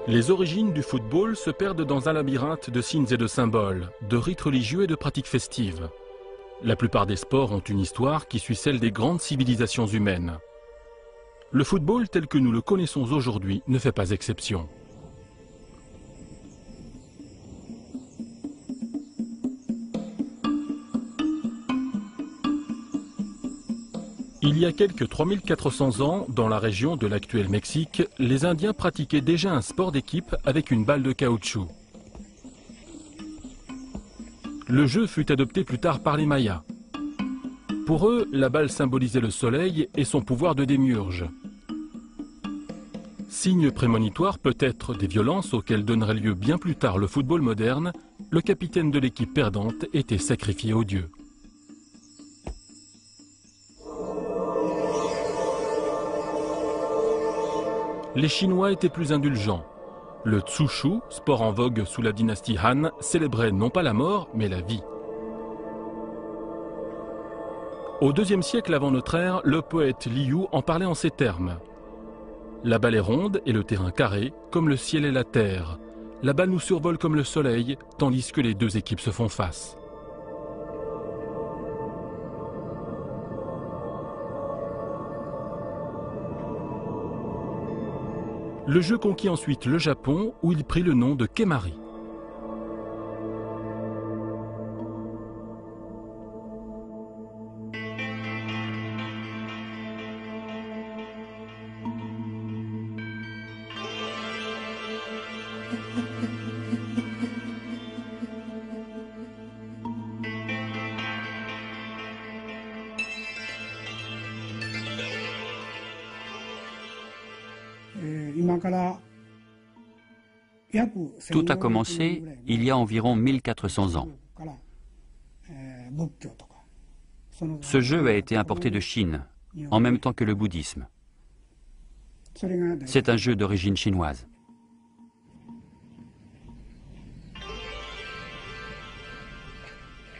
Les origines du football se perdent dans un labyrinthe de signes et de symboles, de rites religieux et de pratiques festives. La plupart des sports ont une histoire qui suit celle des grandes civilisations humaines. Le football tel que nous le connaissons aujourd'hui ne fait pas exception. Il y a quelques 3400 ans, dans la région de l'actuel Mexique, les Indiens pratiquaient déjà un sport d'équipe avec une balle de caoutchouc. Le jeu fut adopté plus tard par les Mayas. Pour eux, la balle symbolisait le soleil et son pouvoir de démiurge. Signe prémonitoire peut-être des violences auxquelles donnerait lieu bien plus tard le football moderne, le capitaine de l'équipe perdante était sacrifié aux dieux. Les Chinois étaient plus indulgents. Le Tsushu, sport en vogue sous la dynastie Han, célébrait non pas la mort, mais la vie. Au IIe siècle avant notre ère, le poète Liu en parlait en ces termes. La balle est ronde et le terrain carré, comme le ciel et la terre. La balle nous survole comme le soleil, tandis que les deux équipes se font face. Le jeu conquit ensuite le Japon, où il prit le nom de Kemari. Tout a commencé il y a environ 1400 ans. Ce jeu a été importé de Chine, en même temps que le bouddhisme. C'est un jeu d'origine chinoise.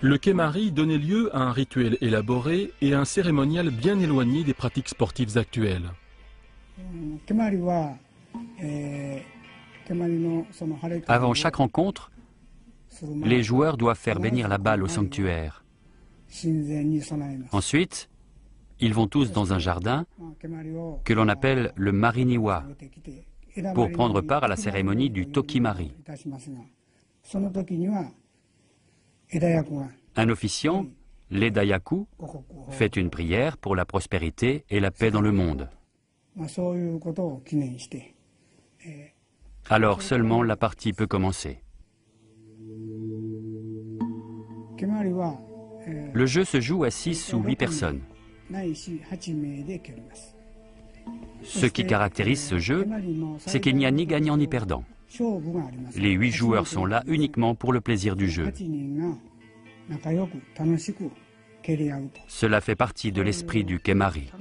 Le Kemari donnait lieu à un rituel élaboré et à un cérémonial bien éloigné des pratiques sportives actuelles. Avant chaque rencontre, les joueurs doivent faire bénir la balle au sanctuaire. Ensuite, ils vont tous dans un jardin que l'on appelle le Mariniwa pour prendre part à la cérémonie du Tokimari. Un officiant, l'Edayaku, fait une prière pour la prospérité et la paix dans le monde. Alors seulement la partie peut commencer. Le jeu se joue à 6 ou 8 personnes. Ce qui caractérise ce jeu, c'est qu'il n'y a ni gagnant ni perdant. Les 8 joueurs sont là uniquement pour le plaisir du jeu. Cela fait partie de l'esprit du Kemari.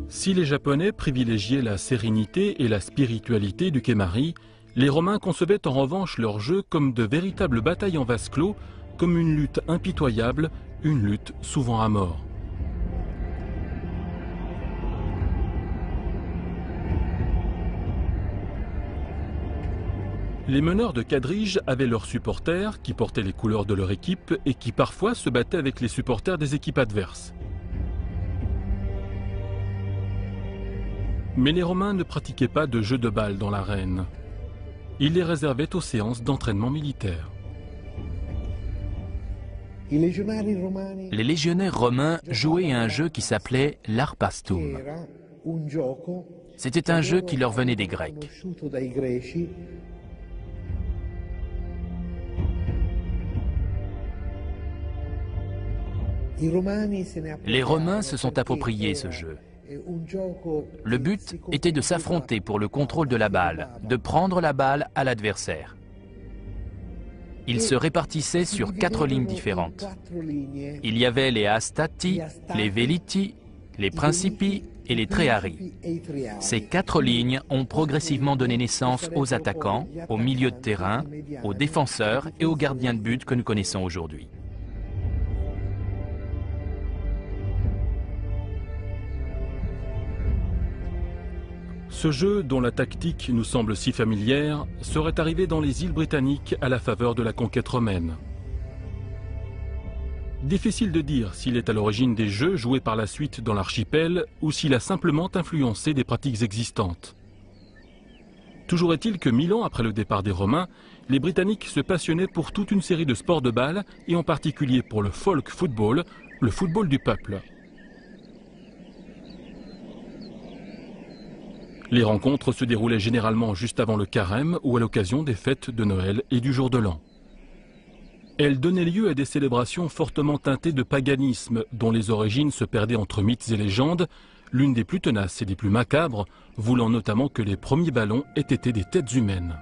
Si les Japonais privilégiaient la sérénité et la spiritualité du Kemari, les Romains concevaient en revanche leur jeu comme de véritables batailles en vase clos, comme une lutte impitoyable, une lutte souvent à mort. Les meneurs de quadrige avaient leurs supporters qui portaient les couleurs de leur équipe et qui parfois se battaient avec les supporters des équipes adverses. Mais les Romains ne pratiquaient pas de jeux de balle dans l'arène. Ils les réservaient aux séances d'entraînement militaire. Les légionnaires romains jouaient à un jeu qui s'appelait l'Arpastum. C'était un jeu qui leur venait des Grecs. Les Romains se sont appropriés ce jeu. Le but était de s'affronter pour le contrôle de la balle, de prendre la balle à l'adversaire. Ils se répartissaient sur 4 lignes différentes. Il y avait les Astati, les Veliti, les Principi et les Treari. Ces 4 lignes ont progressivement donné naissance aux attaquants, aux milieux de terrain, aux défenseurs et aux gardiens de but que nous connaissons aujourd'hui. Ce jeu, dont la tactique nous semble si familière, serait arrivé dans les îles britanniques à la faveur de la conquête romaine. Difficile de dire s'il est à l'origine des jeux joués par la suite dans l'archipel ou s'il a simplement influencé des pratiques existantes. Toujours est-il que 1000 ans après le départ des Romains, les Britanniques se passionnaient pour toute une série de sports de balle et en particulier pour le folk football, le football du peuple. Les rencontres se déroulaient généralement juste avant le carême ou à l'occasion des fêtes de Noël et du jour de l'an. Elles donnaient lieu à des célébrations fortement teintées de paganisme, dont les origines se perdaient entre mythes et légendes, l'une des plus tenaces et des plus macabres, voulant notamment que les premiers ballons aient été des têtes humaines.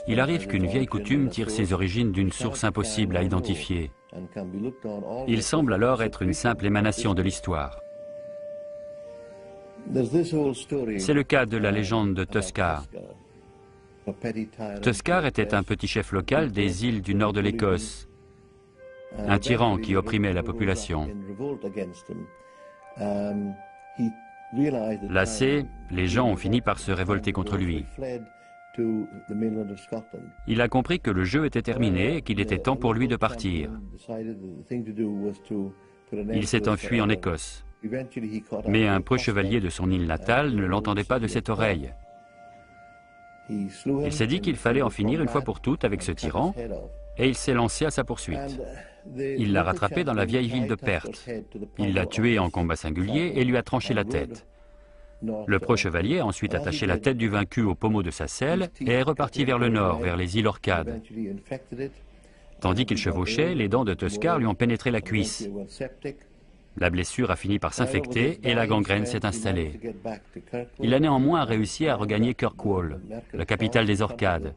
Il arrive qu'une vieille coutume tire ses origines d'une source impossible à identifier. Il semble alors être une simple émanation de l'histoire. C'est le cas de la légende de Tuskar. Tuskar était un petit chef local des îles du nord de l'Écosse, un tyran qui opprimait la population. Lassés, les gens ont fini par se révolter contre lui. Il a compris que le jeu était terminé et qu'il était temps pour lui de partir. Il s'est enfui en Écosse. Mais un preux chevalier de son île natale ne l'entendait pas de cette oreille. Il s'est dit qu'il fallait en finir une fois pour toutes avec ce tyran, et il s'est lancé à sa poursuite. Il l'a rattrapé dans la vieille ville de Perth. Il l'a tué en combat singulier et lui a tranché la tête. Le preux chevalier a ensuite attaché la tête du vaincu au pommeau de sa selle et est reparti vers le nord, vers les îles Orcades. Tandis qu'il chevauchait, les dents de Tuskar lui ont pénétré la cuisse. La blessure a fini par s'infecter et la gangrène s'est installée. Il a néanmoins réussi à regagner Kirkwall, la capitale des Orcades.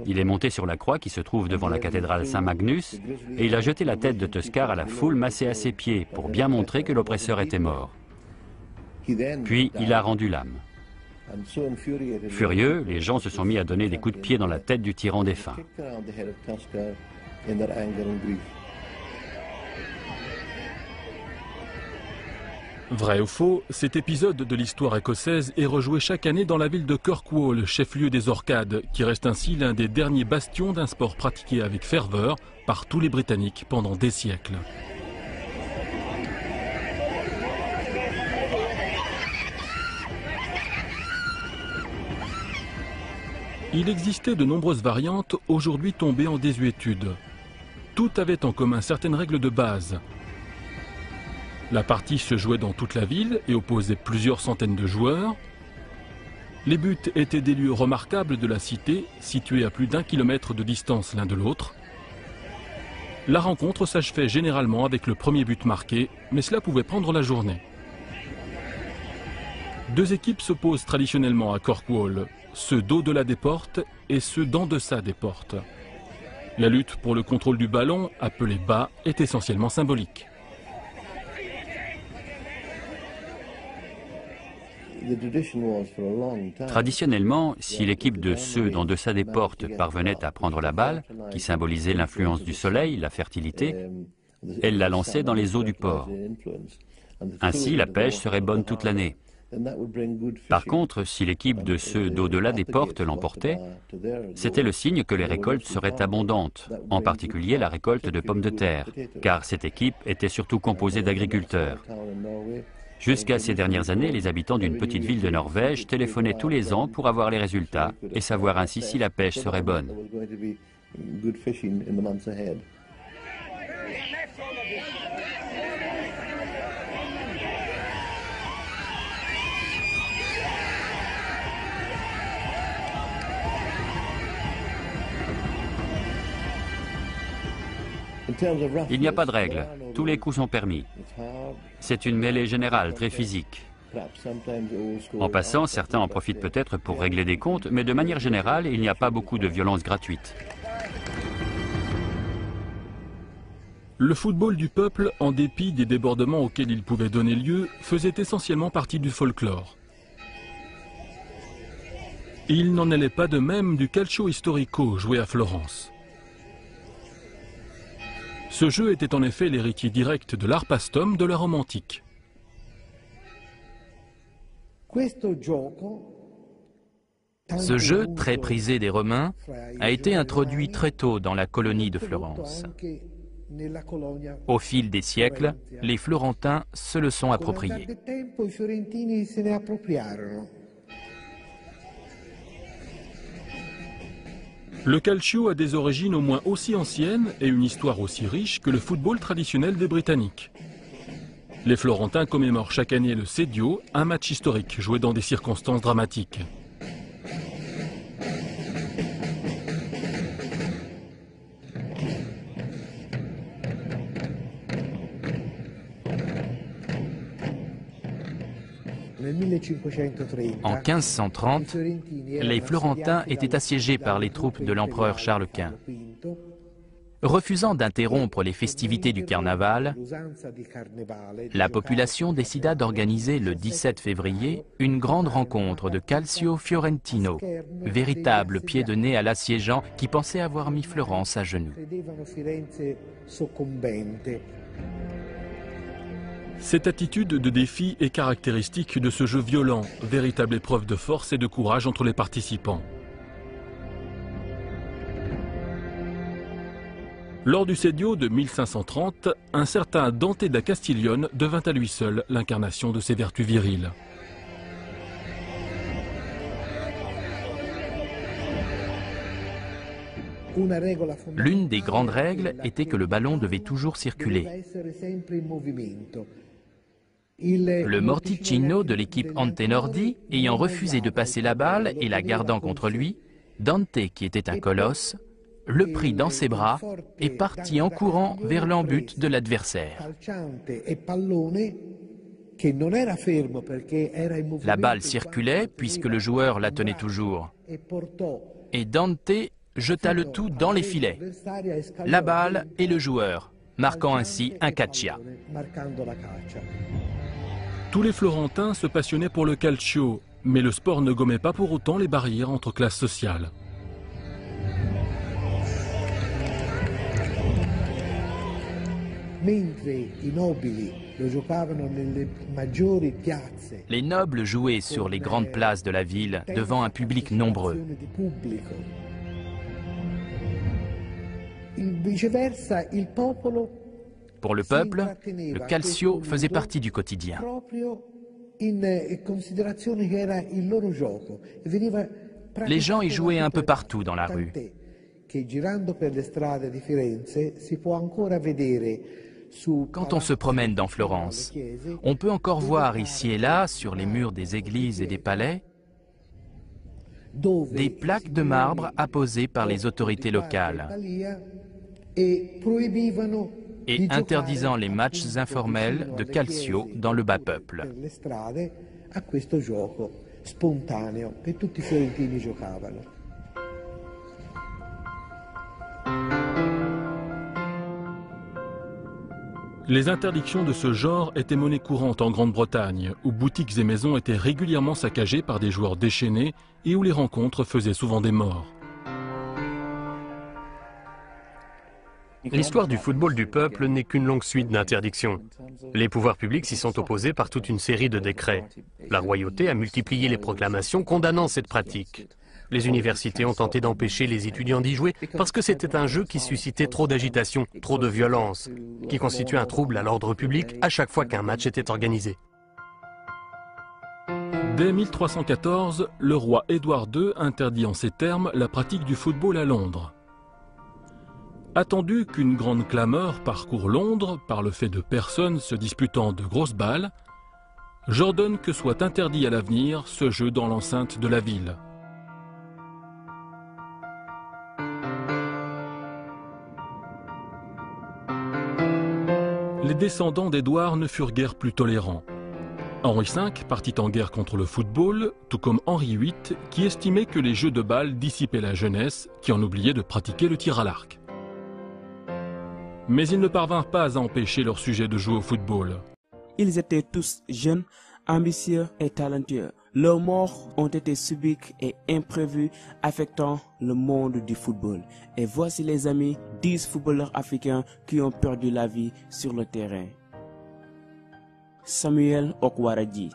Il est monté sur la croix qui se trouve devant la cathédrale Saint-Magnus et il a jeté la tête de Tuskar à la foule massée à ses pieds pour bien montrer que l'oppresseur était mort. Puis il a rendu l'âme. Furieux, les gens se sont mis à donner des coups de pied dans la tête du tyran défunt. Vrai ou faux, cet épisode de l'histoire écossaise est rejoué chaque année dans la ville de Kirkwall, chef-lieu des Orcades, qui reste ainsi l'un des derniers bastions d'un sport pratiqué avec ferveur par tous les Britanniques pendant des siècles. Il existait de nombreuses variantes, aujourd'hui tombées en désuétude. Toutes avaient en commun certaines règles de base. La partie se jouait dans toute la ville et opposait plusieurs centaines de joueurs. Les buts étaient des lieux remarquables de la cité, situés à plus d'1 kilomètre de distance l'un de l'autre. La rencontre s'achevait généralement avec le premier but marqué, mais cela pouvait prendre la journée. Deux équipes s'opposent traditionnellement à Kirkwall, ceux d'au-delà des portes et ceux d'en deçà des portes. La lutte pour le contrôle du ballon, appelé bas, est essentiellement symbolique. Traditionnellement, si l'équipe de ceux d'en deçà des portes parvenait à prendre la balle, qui symbolisait l'influence du soleil, la fertilité, elle la lançait dans les eaux du port. Ainsi, la pêche serait bonne toute l'année. Par contre, si l'équipe de ceux d'au-delà des portes l'emportait, c'était le signe que les récoltes seraient abondantes, en particulier la récolte de pommes de terre, car cette équipe était surtout composée d'agriculteurs. Jusqu'à ces dernières années, les habitants d'une petite ville de Norvège téléphonaient tous les ans pour avoir les résultats et savoir ainsi si la pêche serait bonne. Il n'y a pas de règle, tous les coups sont permis. C'est une mêlée générale, très physique. En passant, certains en profitent peut-être pour régler des comptes, mais de manière générale, il n'y a pas beaucoup de violence gratuite. Le football du peuple, en dépit des débordements auxquels il pouvait donner lieu, faisait essentiellement partie du folklore. Il n'en allait pas de même du calcio historico joué à Florence. Ce jeu était en effet l'héritier direct de l'art pastum de la Rome antique. Ce jeu, très prisé des Romains, a été introduit très tôt dans la colonie de Florence. Au fil des siècles, les Florentins se le sont approprié. Le calcio a des origines au moins aussi anciennes et une histoire aussi riche que le football traditionnel des Britanniques. Les Florentins commémorent chaque année le Sedio, un match historique joué dans des circonstances dramatiques. En 1530, les Florentins étaient assiégés par les troupes de l'empereur Charles Quint. Refusant d'interrompre les festivités du carnaval, la population décida d'organiser le 17 février une grande rencontre de calcio fiorentino, véritable pied de nez à l'assiégeant qui pensait avoir mis Florence à genoux. Cette attitude de défi est caractéristique de ce jeu violent, véritable épreuve de force et de courage entre les participants. Lors du Sedio de 1530, un certain Dante da Castiglione devint à lui seul l'incarnation de ses vertus viriles. L'une des grandes règles était que le ballon devait toujours circuler. Le Morticino de l'équipe Antenordi ayant refusé de passer la balle et la gardant contre lui, Dante, qui était un colosse, le prit dans ses bras et partit en courant vers l'embut de l'adversaire. La balle circulait puisque le joueur la tenait toujours. Et Dante jeta le tout dans les filets, la balle et le joueur, marquant ainsi un caccia. Tous les Florentins se passionnaient pour le calcio, mais le sport ne gommait pas pour autant les barrières entre classes sociales. Les nobles jouaient sur les grandes places de la ville devant un public nombreux. Pour le peuple, le calcio faisait partie du quotidien. Les gens y jouaient un peu partout dans la rue. Quand on se promène dans Florence, on peut encore voir ici et là, sur les murs des églises et des palais, des plaques de marbre apposées par les autorités locales et interdisant les matchs informels de calcio dans le bas peuple. Les interdictions de ce genre étaient monnaie courante en Grande-Bretagne, où boutiques et maisons étaient régulièrement saccagées par des joueurs déchaînés et où les rencontres faisaient souvent des morts. L'histoire du football du peuple n'est qu'une longue suite d'interdictions. Les pouvoirs publics s'y sont opposés par toute une série de décrets. La royauté a multiplié les proclamations condamnant cette pratique. Les universités ont tenté d'empêcher les étudiants d'y jouer parce que c'était un jeu qui suscitait trop d'agitation, trop de violence, qui constituait un trouble à l'ordre public à chaque fois qu'un match était organisé. Dès 1314, le roi Édouard II interdit en ces termes la pratique du football à Londres. Attendu qu'une grande clameur parcourt Londres par le fait de personnes se disputant de grosses balles, j'ordonne que soit interdit à l'avenir ce jeu dans l'enceinte de la ville. Les descendants d'Édouard ne furent guère plus tolérants. Henri V partit en guerre contre le football, tout comme Henri VIII, qui estimait que les jeux de balles dissipaient la jeunesse, qui en oubliait de pratiquer le tir à l'arc. Mais ils ne parvinrent pas à empêcher leurs sujets de jouer au football. Ils étaient tous jeunes, ambitieux et talentueux. Leurs morts ont été subites et imprévues, affectant le monde du football. Et voici les amis, 10 footballeurs africains qui ont perdu la vie sur le terrain. Samuel Okwaradji.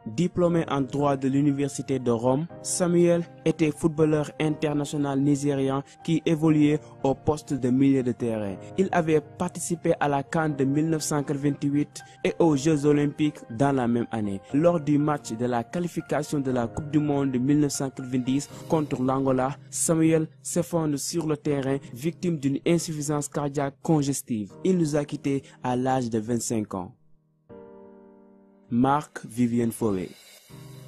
Diplômé en droit de l'université de Rome, Samuel était footballeur international nigérian qui évoluait au poste de milieu de terrain. Il avait participé à la CAN de 1988 et aux Jeux olympiques dans la même année. Lors du match de la qualification de la Coupe du monde de 1990 contre l'Angola, Samuel s'effondre sur le terrain victime d'une insuffisance cardiaque congestive. Il nous a quittés à l'âge de 25 ans. Marc-Vivien Foé.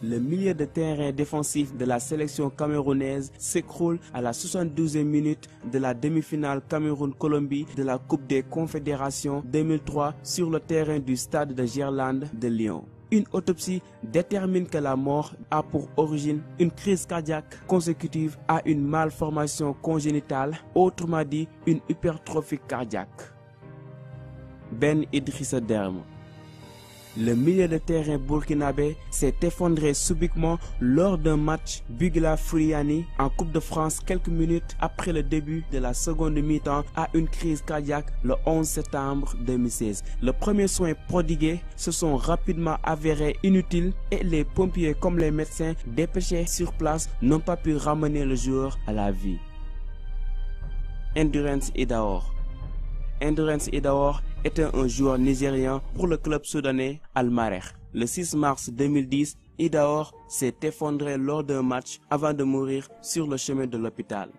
Le milieu de terrain défensif de la sélection camerounaise s'écroule à la 72e minute de la demi-finale Cameroun-Colombie de la Coupe des Confédérations 2003 sur le terrain du stade de Gerland de Lyon. Une autopsie détermine que la mort a pour origine une crise cardiaque consécutive à une malformation congénitale, autrement dit une hypertrophie cardiaque. Ben Idrissa Derme. Le milieu de terrain burkinabé s'est effondré subitement lors d'un match Bugla Friani en Coupe de France quelques minutes après le début de la seconde mi-temps à une crise cardiaque le 11 septembre 2016. Les premiers soins prodigués se sont rapidement avérés inutiles et les pompiers comme les médecins dépêchés sur place n'ont pas pu ramener le joueur à la vie. Endurance Idaho. Endurance Idaho était un joueur nigérian pour le club soudanais Al-Mareh. Le 6 mars 2010, Idaho s'est effondré lors d'un match avant de mourir sur le chemin de l'hôpital.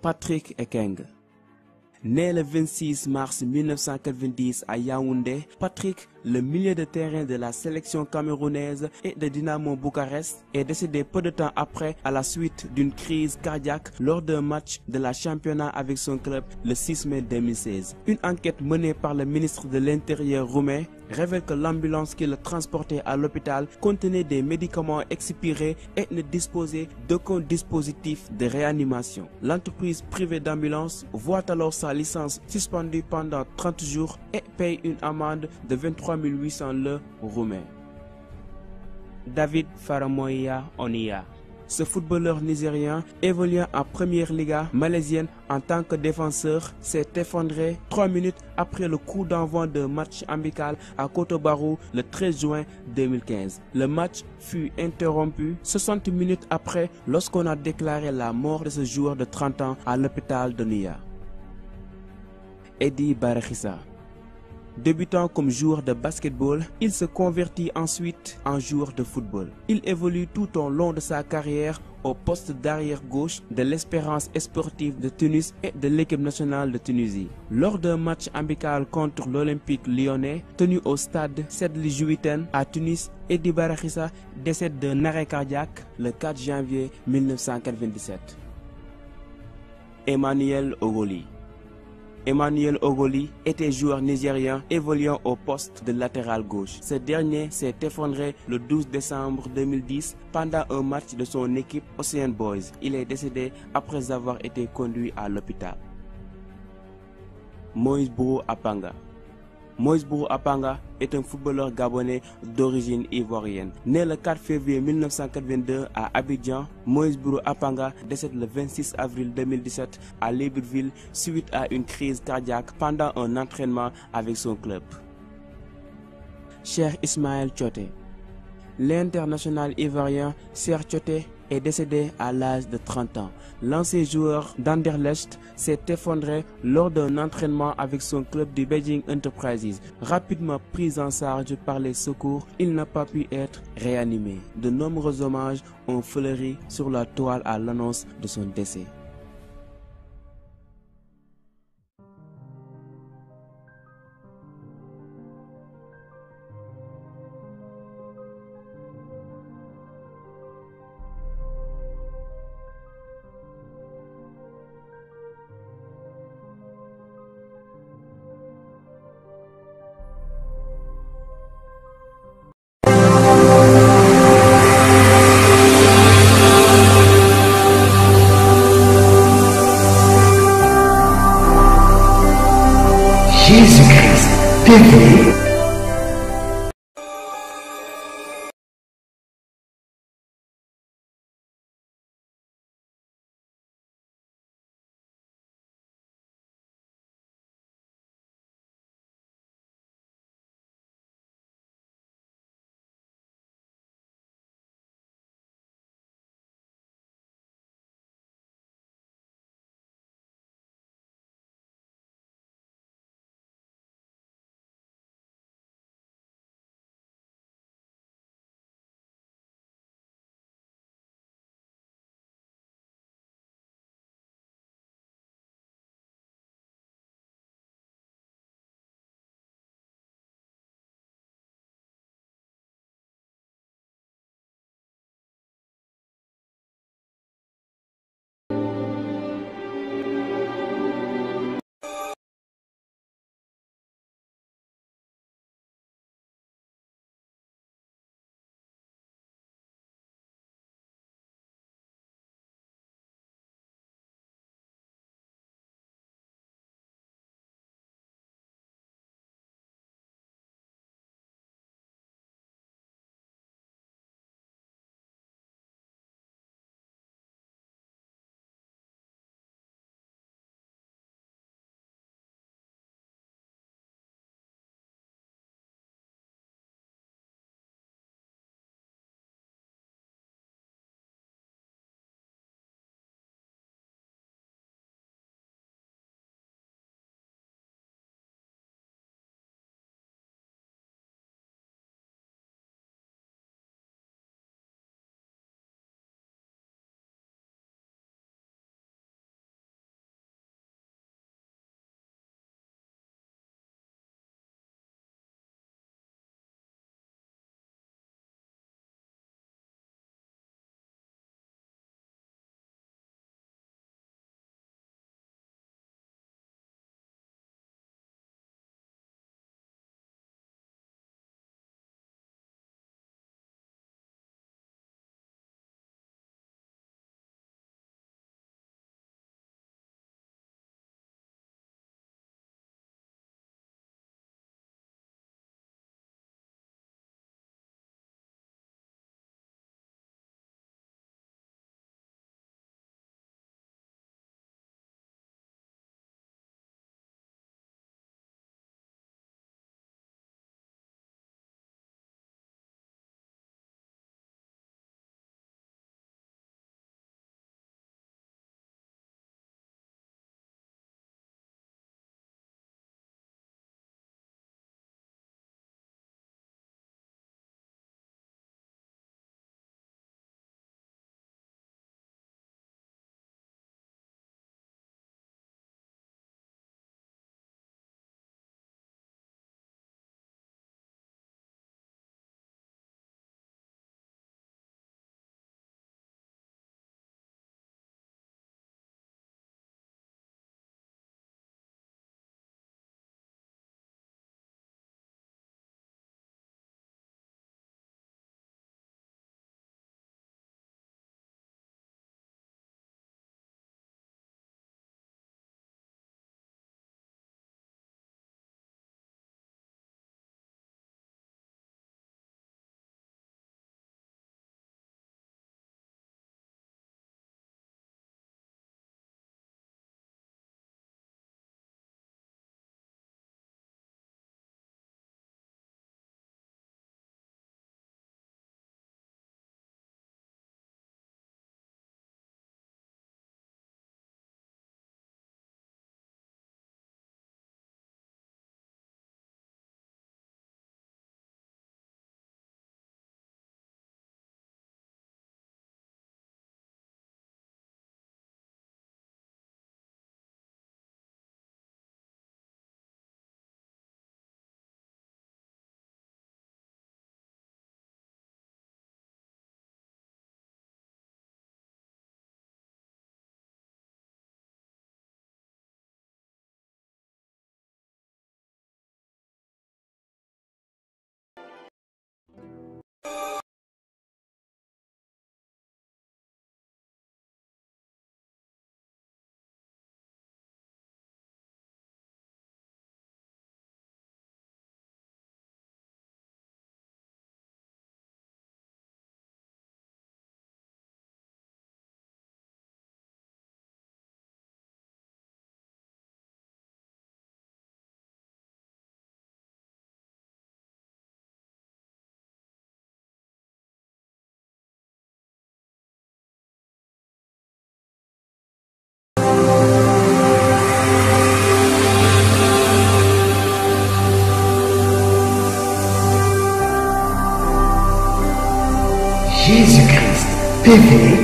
Patrick Ekeng. Né le 26 mars 1990 à Yaoundé, Patrick, le milieu de terrain de la sélection camerounaise et de Dynamo Bucarest, est décédé peu de temps après à la suite d'une crise cardiaque lors d'un match de la championnat avec son club le 6 mai 2016. Une enquête menée par le ministre de l'Intérieur roumain révèle que l'ambulance qui le transportait à l'hôpital contenait des médicaments expirés et ne disposait d'aucun dispositif de réanimation. L'entreprise privée d'ambulance voit alors sa licence suspendue pendant 30 jours et paye une amende de 23 800 leu roumains. David Faramoya Onia. Ce footballeur nigérien évoluant en première liga malaisienne en tant que défenseur s'est effondré 3 minutes après le coup d'envoi d'un match amical à Cotobarou le 13 juin 2015. Le match fut interrompu 60 minutes après lorsqu'on a déclaré la mort de ce joueur de 30 ans à l'hôpital de Nia. Eddie Barakhissa. Débutant comme joueur de basketball, il se convertit ensuite en joueur de football. Il évolue tout au long de sa carrière au poste d'arrière gauche de l'Espérance sportive de Tunis et de l'équipe nationale de Tunisie. Lors d'un match amical contre l'Olympique lyonnais tenu au stade Sedli Juiten à Tunis, Eddie Barakhissa décède d'un arrêt cardiaque le 4 janvier 1997. Emmanuel Ogoli. Emmanuel Ogoli était joueur nigérien évoluant au poste de latéral gauche. Ce dernier s'est effondré le 12 décembre 2010 pendant un match de son équipe Ocean Boys. Il est décédé après avoir été conduit à l'hôpital. Moïse Bourou Apanga. Moïse Bourou Apanga est un footballeur gabonais d'origine ivoirienne. Né le 4 février 1982 à Abidjan, Moïse Bourou Apanga décède le 26 avril 2017 à Libreville suite à une crise cardiaque pendant un entraînement avec son club. Cheikh Ismaël Tchoté. L'international ivoirien Cheikh Tchoté est décédé à l'âge de 30 ans. L'ancien joueur d'Anderlecht s'est effondré lors d'un entraînement avec son club du Beijing Enterprises. Rapidement pris en charge par les secours, il n'a pas pu être réanimé. De nombreux hommages ont fleuri sur la toile à l'annonce de son décès. Jésus-Christ TV,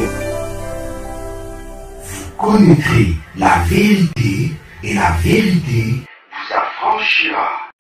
vous connaîtrez la vérité et la vérité vous affranchira.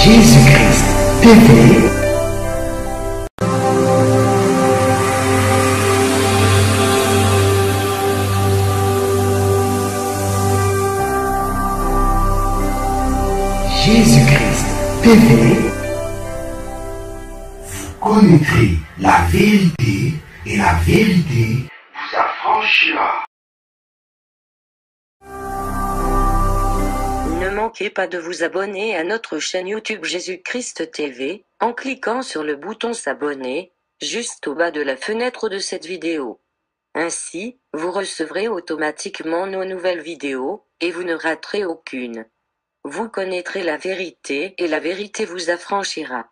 Jésus-Christ TV. Jésus-Christ TV. Vous connaîtrez la vérité et la vérité vous affranchira. Ne manquez pas de vous abonner à notre chaîne YouTube Jésus-Christ TV, en cliquant sur le bouton s'abonner, juste au bas de la fenêtre de cette vidéo. Ainsi, vous recevrez automatiquement nos nouvelles vidéos, et vous ne raterez aucune. Vous connaîtrez la vérité et la vérité vous affranchira.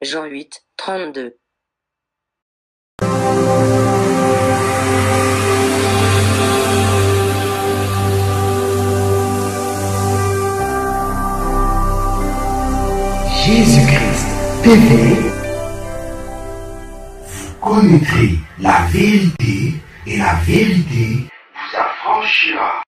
Jean 8, 32. Jésus-Christ TV. Vous connaîtrez la vérité et la vérité vous affranchira.